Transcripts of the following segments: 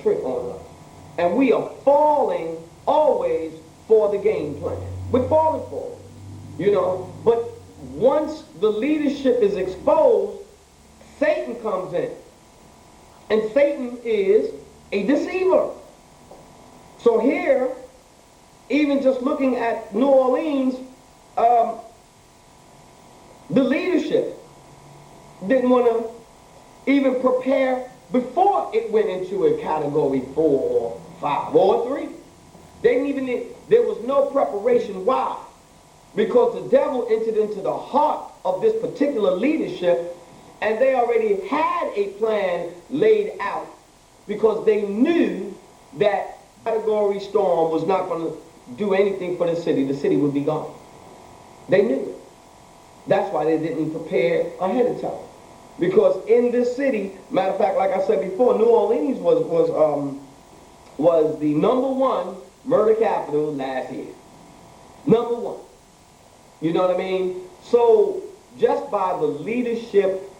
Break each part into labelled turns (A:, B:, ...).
A: trick on us. And we are falling always for the game plan. We're falling for it. But once the leadership is exposed, Satan comes in. And Satan is a deceiver. So here, even just looking at New Orleans, the leadership didn't want to even prepare before it went into a category 4 or 5 or 3. They didn't even, there was no preparation. Why? Because the devil entered into the heart of this particular leadership, and they already had a plan laid out because they knew that category storm was not going to do anything for the city. The city would be gone. They knew it. That's why they didn't prepare ahead of time. Because in this city, matter of fact, like I said before, New Orleans was the #1 murder capital last year. #1. You know what I mean? So just by the leadership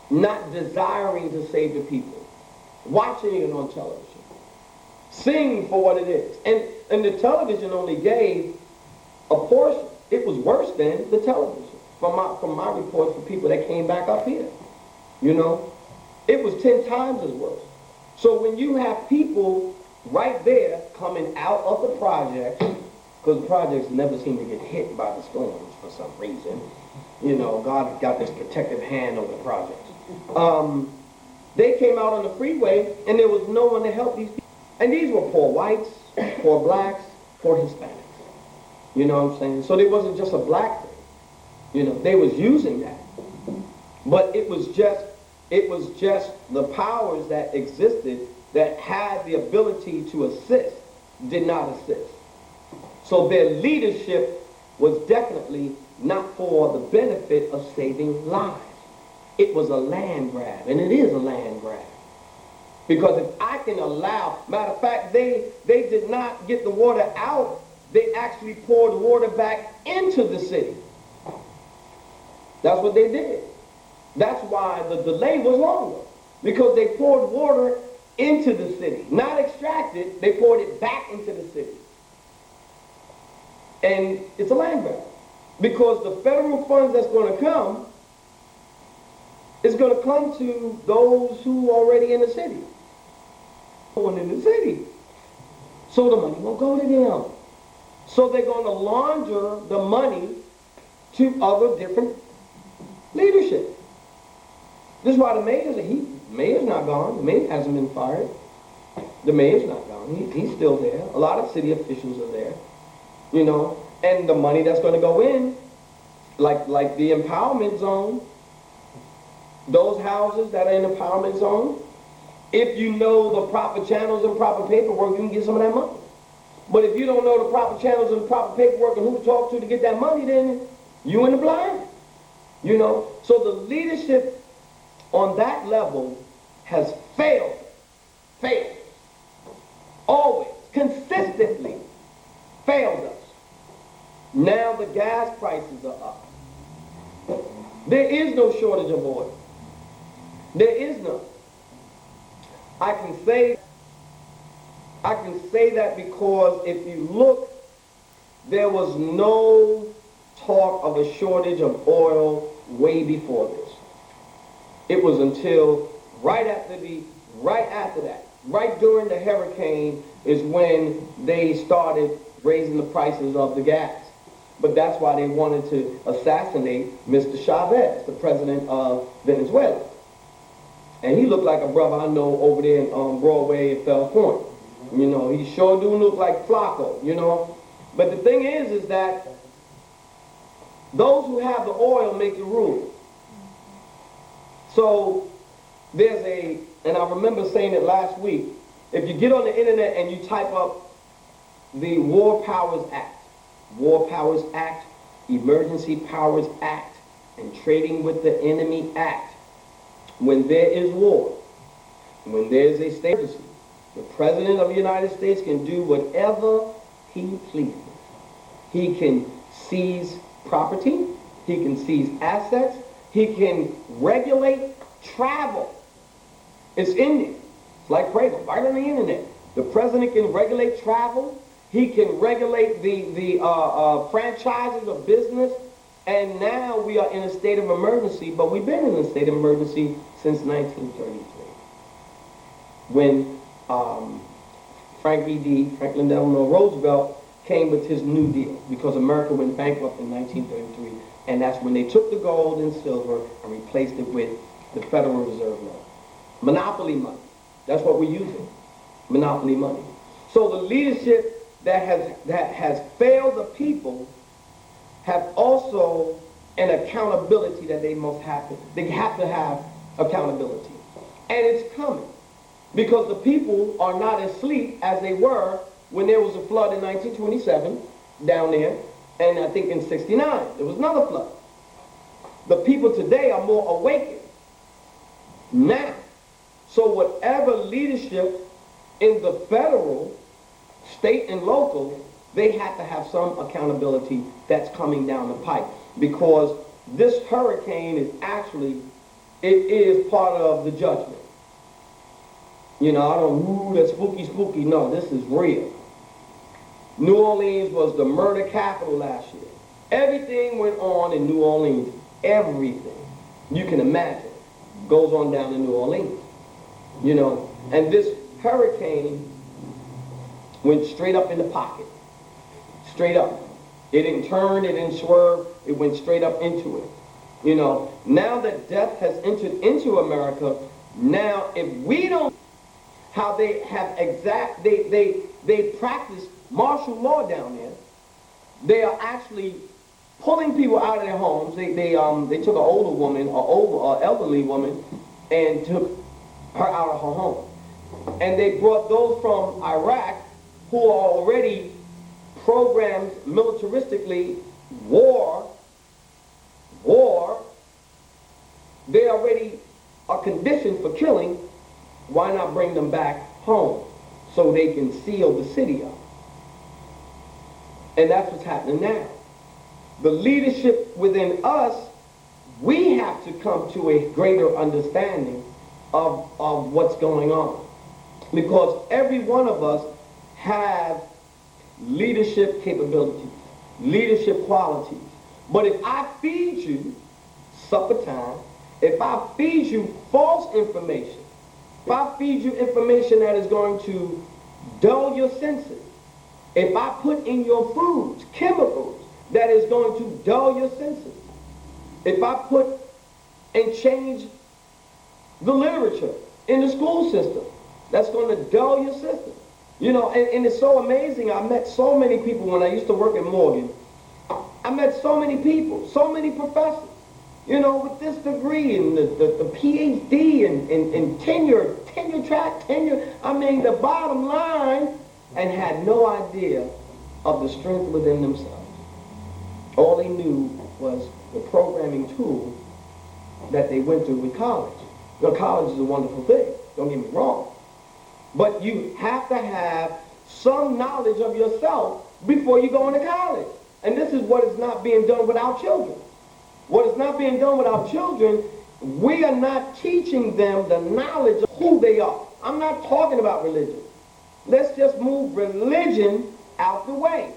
A: not desiring to save the people, watching it on television, seeing for what it is, and the television only gave a portion. It was worse than the television. From my reports for people that came back up here, it was 10 times as worse. So when you have people right there coming out of the project, because the projects never seem to get hit by the storms for some reason, God got this protective hand over the projects. They came out on the freeway and there was no one to help these people. And these were poor whites, poor blacks, poor Hispanics. You know what I'm saying? So it wasn't just a black thing. They was using that. But it was just the powers that existed that had the ability to assist did not assist. So their leadership was definitely not for the benefit of saving lives. It was a land grab, and it is a land grab. Because if I can allow, matter of fact, they did not get the water out. They actually poured water back into the city. That's what they did. That's why the delay was longer. Because they poured water into the city. Not extracted, they poured it back into the city. And it's a land grab. Because the federal funds that's going to come is going to come to those who are already in the city. Going in the city. So the money won't go to them. So they're going to launder the money to other different leadership. This is why the mayor's not gone. The mayor hasn't been fired. The mayor's not gone. He's still there. A lot of city officials are there. And the money that's going to go in, like the empowerment zone, those houses that are in the empowerment zone, if you know the proper channels and proper paperwork, you can get some of that money. But if you don't know the proper channels and the proper paperwork and who to talk to get that money, then you in the blind. So the leadership on that level has failed, always, consistently failed us. Now the gas prices are up. There is no shortage of oil. There is none. I can say that because if you look, there was no talk of a shortage of oil way before this. It was until right after that, right during the hurricane is when they started raising the prices of the gas. But that's why they wanted to assassinate Mr. Chavez, the president of Venezuela. And he looked like a brother I know over there on Broadway in Fells Point. He sure do look like Flacco, But the thing is that those who have the oil make the rules. So and I remember saying it last week, if you get on the internet and you type up the War Powers Act, Emergency Powers Act, and Trading with the Enemy Act, when there is war, when there is a state emergency, the President of the United States can do whatever he pleases. He can seize property, he can seize assets, he can regulate travel. It's in there. It's like Prego, right on the internet. The president can regulate travel. He can regulate the franchises of business. And now we are in a state of emergency, but we've been in a state of emergency since 1933. When Franklin Delano Roosevelt, came with his New Deal, because America went bankrupt in 1933, and that's when they took the gold and silver and replaced it with the Federal Reserve note. Monopoly money. That's what we're using. Monopoly money. So the leadership that has failed the people have also an accountability that they must have to. They have to have accountability. And it's coming. Because the people are not asleep as they were when there was a flood in 1927 down there, and I think in 69 there was another flood. The people today are more awakened now. So whatever leadership in the federal, state, and local, they have to have some accountability that's coming down the pipe, because this hurricane is actually, it is part of the judgment. You know, I don't, ooh, that's spooky, spooky. No, this is real. New Orleans was the murder capital last year. Everything went on in New Orleans. Everything you can imagine goes on down in New Orleans. You know, and this hurricane went straight up in the pocket. Straight up. It didn't turn, it didn't swerve, it went straight up into it. You know, now that death has entered into America, now if we don't, how they have they practice martial law down there. They are actually pulling people out of their homes. They took an older woman, an elderly woman, and took her out of her home. And they brought those from Iraq who are already programmed militaristically, war. They already are conditioned for killing. Why not bring them back home so they can seal the city up? And that's what's happening now. The leadership within us, we have to come to a greater understanding of what's going on. Because every one of us have leadership capabilities, leadership qualities. But if I feed you, supper time, if I feed you false information, if I feed you information that is going to dull your senses, if I put in your foods chemicals that is going to dull your senses, if I put and change the literature in the school system, that's going to dull your system. You know, and it's so amazing. I met so many people when I used to work at Morgan. I met so many people, so many professors, you know, with this degree and the PhD and tenure track. I mean, the bottom line, and had no idea of the strength within themselves. All they knew was the programming tool that they went through with college. Now, college is a wonderful thing, don't get me wrong. But you have to have some knowledge of yourself before you go into college. And this is what is not being done with our children. What is not being done with our children, we are not teaching them the knowledge of who they are. I'm not talking about religion. Let's just move religion out the way.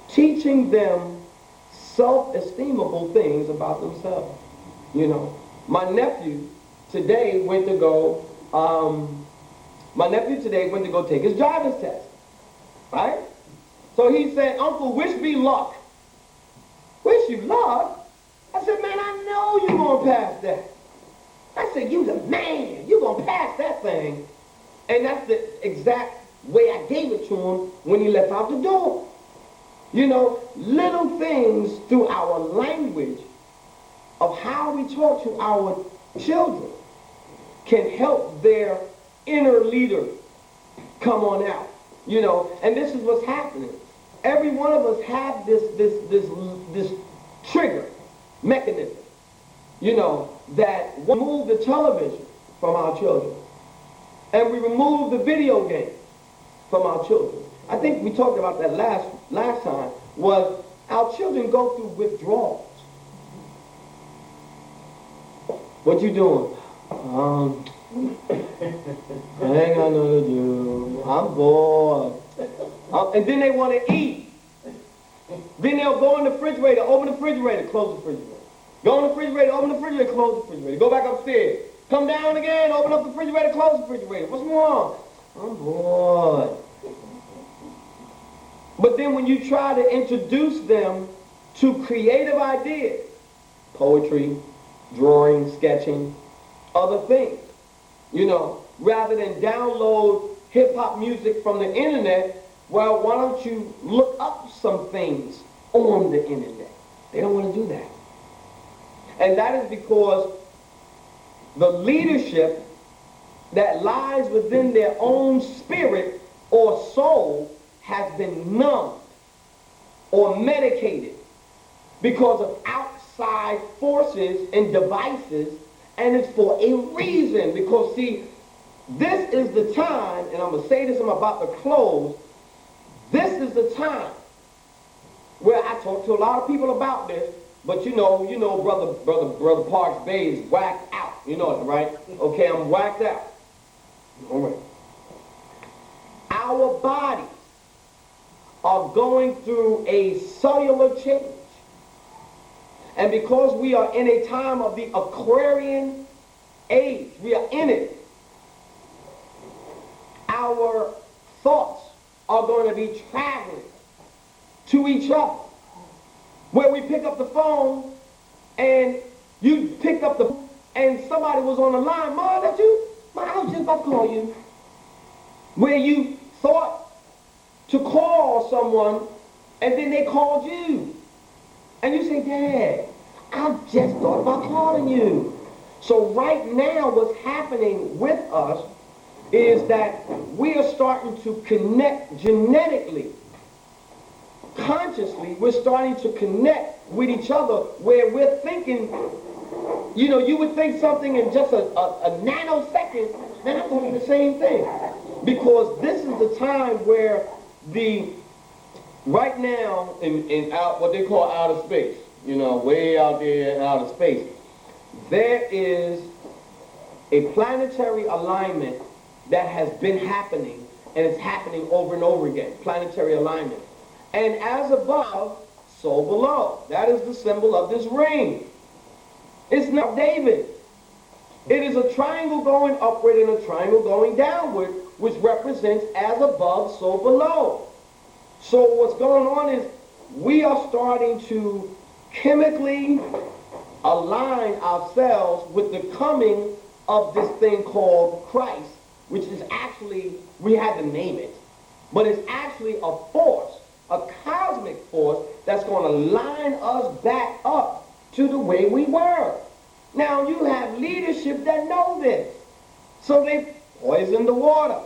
A: Teaching them self-esteemable things about themselves. You know, my nephew today went to go take his driver's test, right? So he said, "Uncle, wish me luck." "Wish you luck?" I said, "Man, I know you're going to pass that." I said, "You the man. You're going to pass that thing." And that's the exact way I gave it to him when he left out the door. You know, little things through our language of how we talk to our children can help their inner leader come on out. You know, and this is what's happening. Every one of us have this trigger mechanism, you know, that we remove the television from our children, and we remove the video game from our children. I think we talked about that last time, was our children go through withdrawals. "What you doing?" I ain't got nothing to do. I'm bored. And then they want to eat. Then they'll go in the refrigerator, open the refrigerator, close the refrigerator. Go in the refrigerator, open the refrigerator, close the refrigerator. Go back upstairs. Come down again, open up the refrigerator, close the refrigerator. What's wrong? I'm bored. But then when you try to introduce them to creative ideas, poetry, drawing, sketching, other things, rather than download hip-hop music from the internet, well, why don't you look up some things on the internet? They don't want to do that. And that is because the leadership that lies within their own spirit or soul has been numbed or medicated because of outside forces and devices, and it's for a reason. Because, see, this is the time, and I'm going to say this, I'm about to close, this is the time where I talk to a lot of people about this, but you know, brother Parks Bay is whacked out. You know it, right? Okay, I'm whacked out. All right. Our bodies are going through a cellular change. And because we are in a time of the Aquarian age, we are in it, our thoughts are going to be traveling to each other. Where we pick up the phone and you picked up the phone and somebody was on the line, Ma, that you? Ma, I was just about to call you. Where you thought to call someone and then they called you. And you say, Dad, I just thought about calling you. So right now what's happening with us is that we are starting to connect genetically. Consciously, we're starting to connect with each other where we're thinking, you would think something in just a nanosecond, then I'm doing the same thing. Because this is the time where right now in out what they call outer space, way out there in outer space, there is a planetary alignment that has been happening, and it's happening over and over again, planetary alignment. And as above, so below. That is the symbol of this ring. It's not David. It is a triangle going upward and a triangle going downward, which represents as above, so below. So what's going on is we are starting to chemically align ourselves with the coming of this thing called Christ, which is actually, we had to name it, but it's actually a force, a cosmic force that's going to line us back up to the way we were. Now you have leadership that know this. So they poison the water,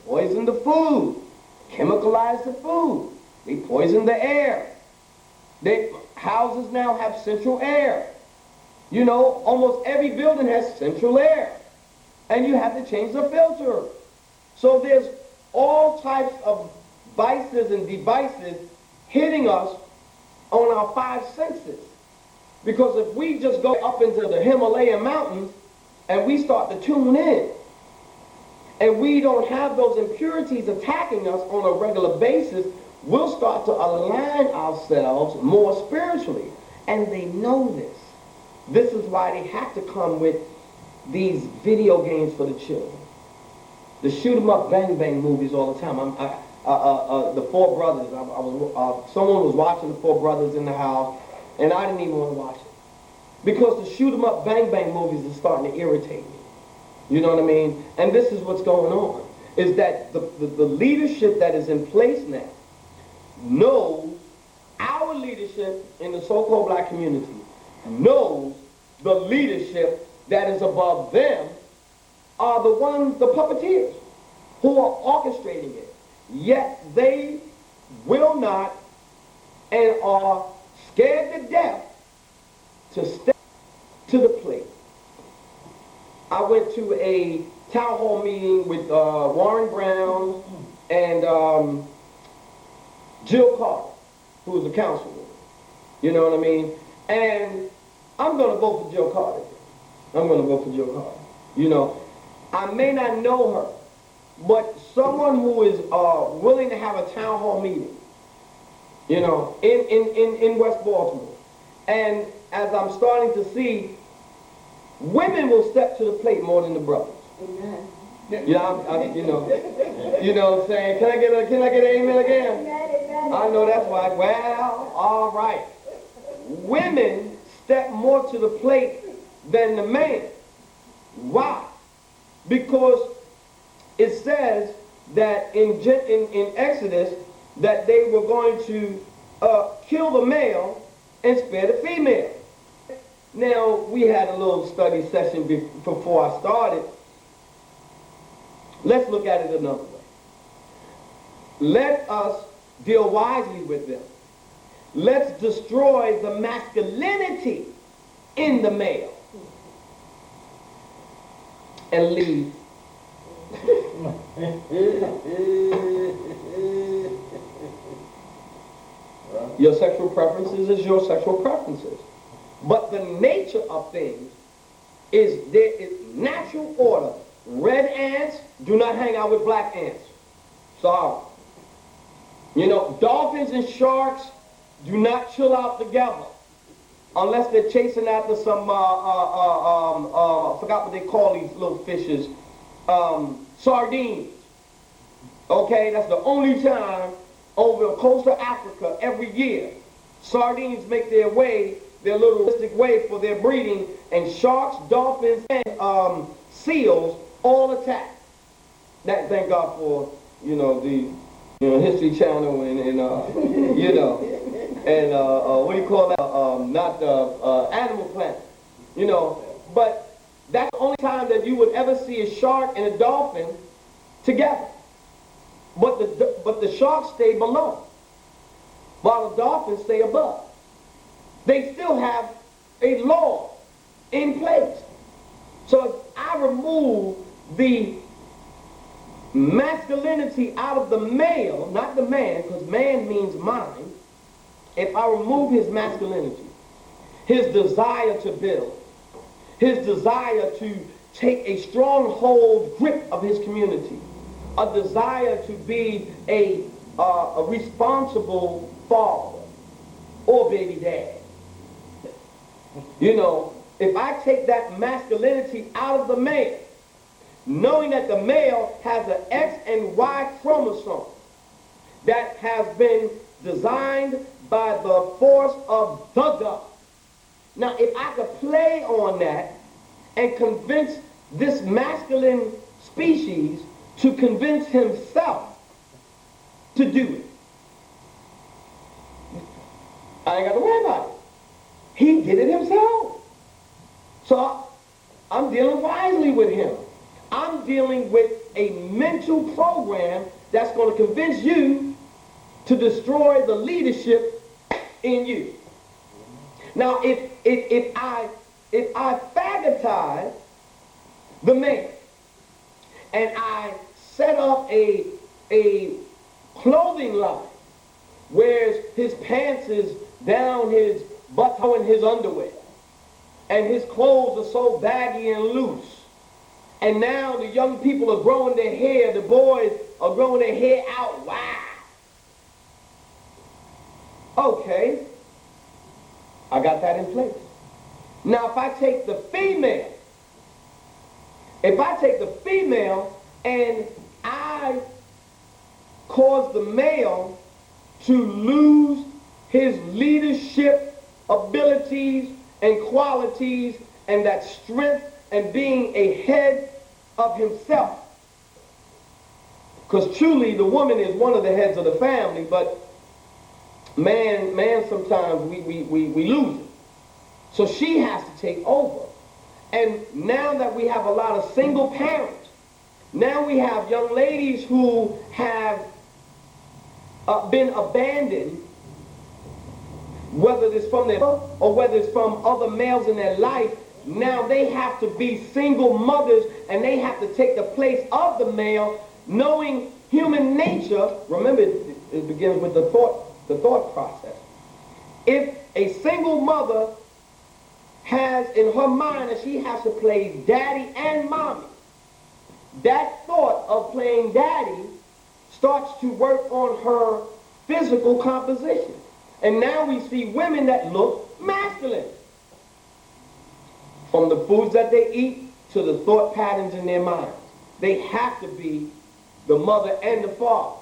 A: poison the food, chemicalize the food. They poison the air. Houses now have central air. Almost every building has central air. And you have to change the filter. So there's all types of vices and devices hitting us on our five senses. Because if we just go up into the Himalayan mountains and we start to tune in, and we don't have those impurities attacking us on a regular basis, we'll start to align ourselves more spiritually. And they know this. This is why they have to come with these video games for the children. The shoot 'em up, bang bang movies all the time. The Four Brothers. Someone was watching the Four Brothers in the house, and I didn't even want to watch it because the shoot 'em up, bang bang movies is starting to irritate me. You know what I mean? And this is what's going on: is that the leadership that is in place now knows, our leadership in the so-called black community knows the leadership that is above them are the ones, the puppeteers, who are orchestrating it. Yet they will not and are scared to death to step to the plate. I went to a town hall meeting with Warren Brown and Jill Carter, who was a councilwoman. You know what I mean? And I'm going to vote for Jill Carter. I'm going to vote for Jill Carter. I may not know her, but someone who is willing to have a town hall meeting, you know, in West Baltimore. And as I'm starting to see, women will step to the plate more than the brothers.
B: Amen.
A: Yeah, you know what I'm saying? Can I get an amen again?
B: Amen.
A: I know that's right. Well, all right. Women step more to the plate than the man. Why? Because it says that in Exodus that they were going to kill the male and spare the female. Now, we had a little study session before I started. Let's look at it another way. Let us deal wisely with them. Let's destroy the masculinity in the male and leave. Your sexual preferences is your sexual preferences. But the nature of things is there is natural order. Red ants do not hang out with black ants. Sorry. You know, dolphins and sharks do not chill out together unless they're chasing after some, I forgot what they call these little fishes, sardines. Okay, that's the only time over the coast of Africa every year sardines make their little realistic way for their breeding, and sharks, dolphins, and seals all attack. That, thank God for, you know, the History Channel and you know, and what do you call that? Not Animal Planet, you know. But that's the only time that you would ever see a shark and a dolphin together. But the sharks stay below, while the dolphins stay above. They still have a law in place. So if I remove the masculinity out of the male, not the man, because man means mind, if I remove his masculinity, his desire to build, his desire to take a stronghold grip of his community, a desire to be a responsible father or baby dad. You know, if I take that masculinity out of the male, knowing that the male has an X and Y chromosome that has been designed by the force of the God. Now, if I could play on that and convince this masculine species to convince himself to do it, I ain't got to worry about it. He did it himself. So I'm dealing wisely with him. I'm dealing with a mental program that's going to convince you to destroy the leadership in you. Now, if I fagotize the man and I set up a clothing line where his pants is down his butthole and his underwear, and his clothes are so baggy and loose, and now the young people are growing their hair, the boys are growing their hair out wide. Okay, I got that in place. Now if I take the female and I cause the male to lose his leadership abilities and qualities and that strength and being a head of himself. Because truly the woman is one of the heads of the family, but man sometimes we lose it. So she has to take over. And now that we have a lot of single parents, now we have young ladies who have been abandoned, whether it's from their or whether it's from other males in their life. Now they have to be single mothers, and they have to take the place of the male, knowing human nature. Remember, it begins with the thought process. If a single mother has in her mind that she has to play daddy and mommy, that thought of playing daddy starts to work on her physical composition. And now we see women that look masculine. From the foods that they eat to the thought patterns in their minds. They have to be the mother and the father.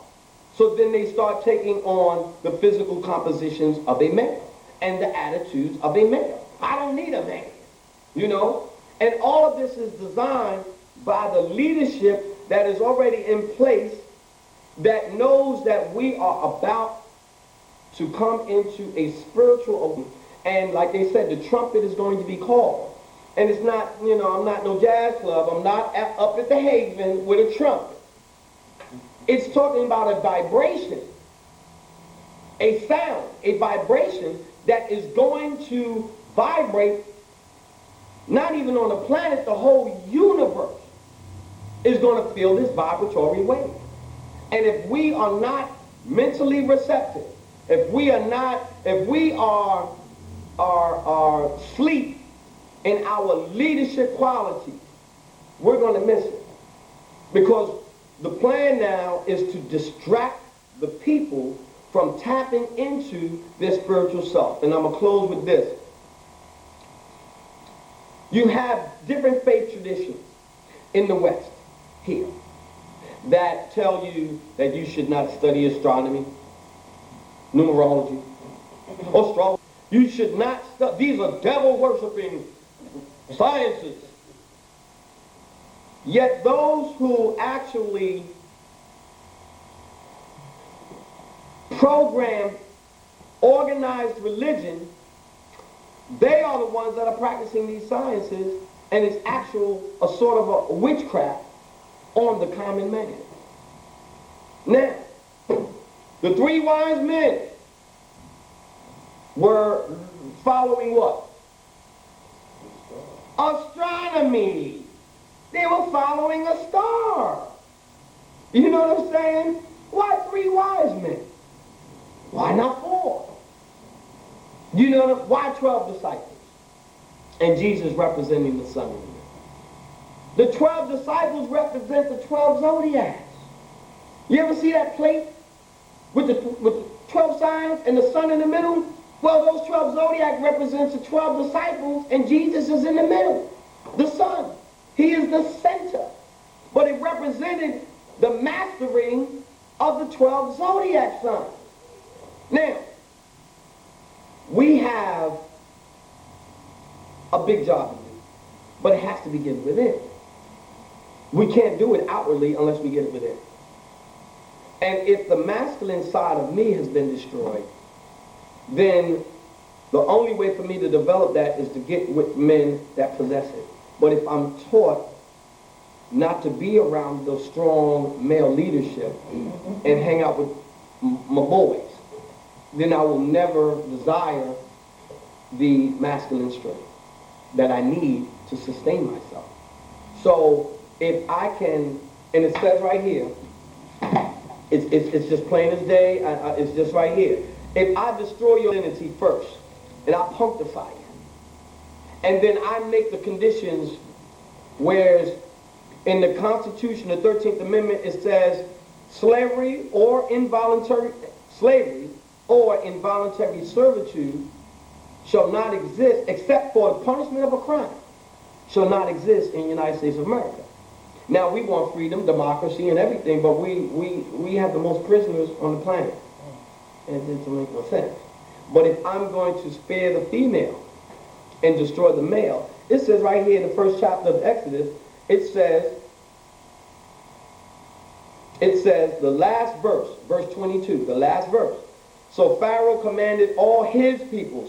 A: So then they start taking on the physical compositions of a man and the attitudes of a man. I don't need a man, you know? And all of this is designed by the leadership that is already in place that knows that we are about to come into a spiritual opening. And like they said, the trumpet is going to be called. And it's not, you know, I'm not no jazz club. I'm not up at the Haven with a trumpet. It's talking about a vibration, a sound, a vibration that is going to vibrate, not even on the planet, the whole universe is going to feel this vibratory wave. And if we are not mentally receptive, if we are asleep in our leadership qualities, we're going to miss it. Because the plan now is to distract the people from tapping into their spiritual self. And I'm going to close with this. You have different faith traditions in the West here that tell you that you should not study astronomy, numerology, astrology. You should not study. These are devil-worshipping sciences. Yet those who actually program organized religion, they are the ones that are practicing these sciences, and it's a sort of a witchcraft on the common man. Now, the three wise men were following what? Astronomy. They were following a star. You know what I'm saying? Why three wise men? Why not four? You know, why 12 disciples? And Jesus representing the Son of Man. The 12 disciples represent the 12 zodiacs. You ever see that plate with the 12 signs and the sun in the middle? Well, those 12 zodiacs represents the 12 disciples, and Jesus is in the middle, the sun. He is the center. But it represented the mastering of the 12 zodiac signs. Now, we have a big job to do, but it has to begin within. We can't do it outwardly unless we get it within. And if the masculine side of me has been destroyed, then the only way for me to develop that is to get with men that possess it. But if I'm taught not to be around the strong male leadership and hang out with my boys, then I will never desire the masculine strength that I need to sustain myself. So if I can, and it says right here, it's just plain as day, it's just right here. If I destroy your identity first, and I punctify it, and then I make the conditions, whereas in the Constitution, the 13th Amendment, it says slavery or involuntary servitude shall not exist except for the punishment of a crime, shall not exist in the United States of America. Now, we want freedom, democracy, and everything, but we have the most prisoners on the planet. And it doesn't make no sense. But if I'm going to spare the female and destroy the male, it says right here in the first chapter of Exodus, it says the last verse, verse 22, the last verse. So Pharaoh commanded all his people,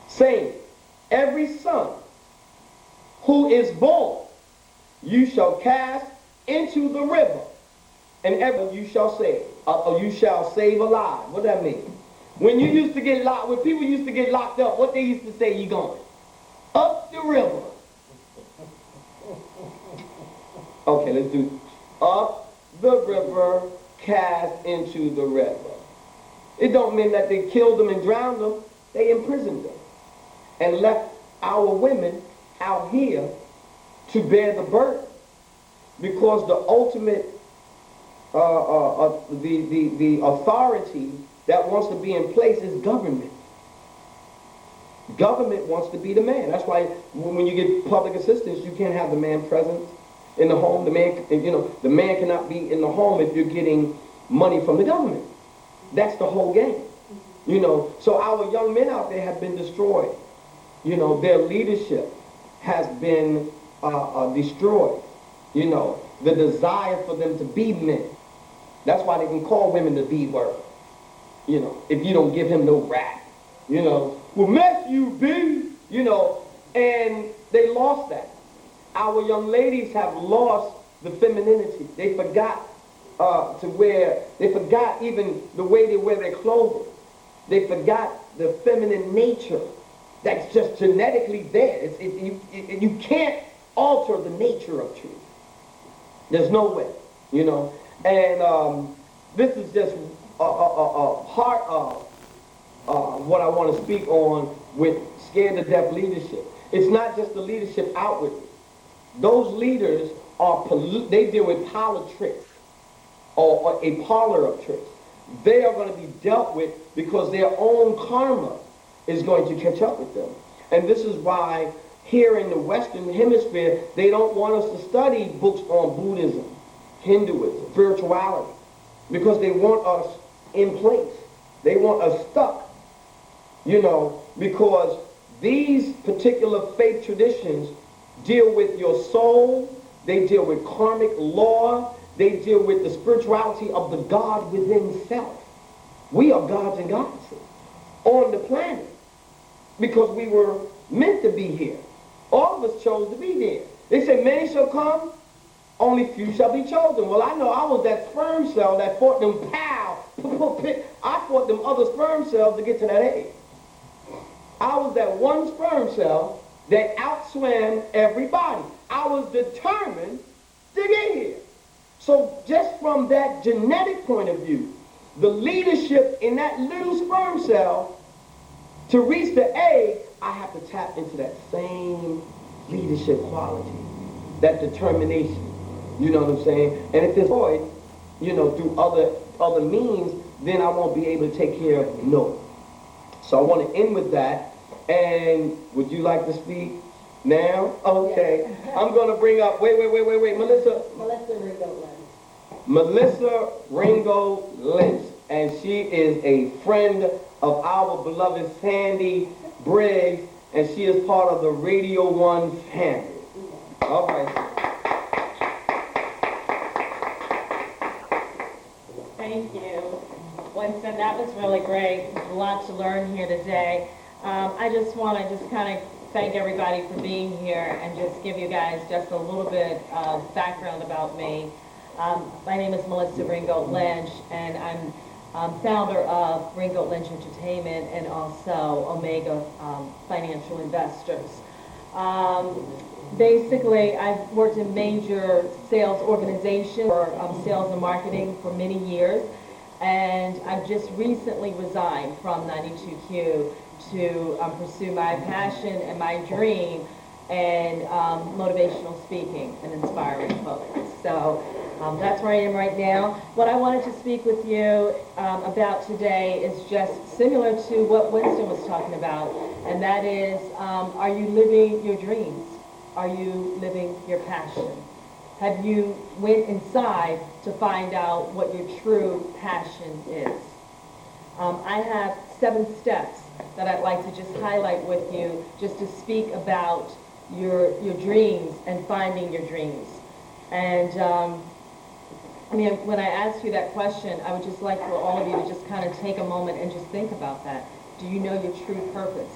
A: saying, every son who is born you shall cast into the river, and ever you shall save, or you shall save alive. What does that mean? When people used to get locked up, what they used to say, you going? Up the river. Okay, let's do up the river, cast into the river. It don't mean that they killed them and drowned them. They imprisoned them and left our women out here to bear the burden, because the ultimate the authority that wants to be in place is government. Government wants to be the man. That's why when you get public assistance, you can't have the man present in the home. The man, the man cannot be in the home if you're getting money from the government. That's the whole game. So our young men out there have been destroyed. Their leadership has been destroyed. The desire for them to be men. That's why they can call women the B word. If you don't give him no rap. Well, mess you, B. And they lost that. Our young ladies have lost the femininity. They forgot they forgot even the way they wear their clothing. They forgot the feminine nature that's just genetically there. You can't alter the nature of truth. There's no way, And this is just a part of what I want to speak on with scared to death leadership. It's not just the leadership outwardly. Those leaders they deal with politics or a parlor of tricks. They are going to be dealt with because their own karma is going to catch up with them. And this is why here in the Western Hemisphere, they don't want us to study books on Buddhism, Hinduism, spirituality, because they want us in place. They want us stuck, because these particular faith traditions deal with your soul, they deal with karmic law, they deal with the spirituality of the God within self. We are gods and goddesses on the planet because we were meant to be here. All of us chose to be there. They say many shall come, only few shall be chosen. Well, I know I was that sperm cell that fought them I fought them other sperm cells to get to that egg. I was that one sperm cell that outswam everybody. I was determined to get here. So just from that genetic point of view, the leadership in that little sperm cell, to reach the egg, I have to tap into that same leadership quality, that determination. You know what I'm saying? And if it's void, through other means, then I won't be able to take care of no. So I want to end with that. And would you like to speak now? Okay. Yes. I'm going to bring up, wait, Melissa Ringo Lynch. Melissa Ringo Lynch. And she is a friend of our beloved Sandy Briggs, and she is part of the Radio 1 family. All right.
B: Thank you. Winston, that was really great. There's a lot to learn here today. I just want to kind of thank everybody for being here and just give you guys just a little bit of background about me. My name is Melissa Ringo Lynch, and I'm founder of Ringo Lynch Entertainment and also Omega Financial Investors. Basically, I've worked in major sales organizations for sales and marketing for many years, and I've just recently resigned from 92Q to pursue my passion and my dream and motivational speaking and inspiring folks. So that's where I am right now. What I wanted to speak with you about today is just similar to what Winston was talking about, and that is, are you living your dreams? Are you living your passion? Have you went inside to find out what your true passion is? I have 7 steps that I'd like to just highlight with you, just to speak about your dreams and finding your dreams. And when I ask you that question, I would just like for all of you to just kind of take a moment and just think about that. Do you know your true purpose?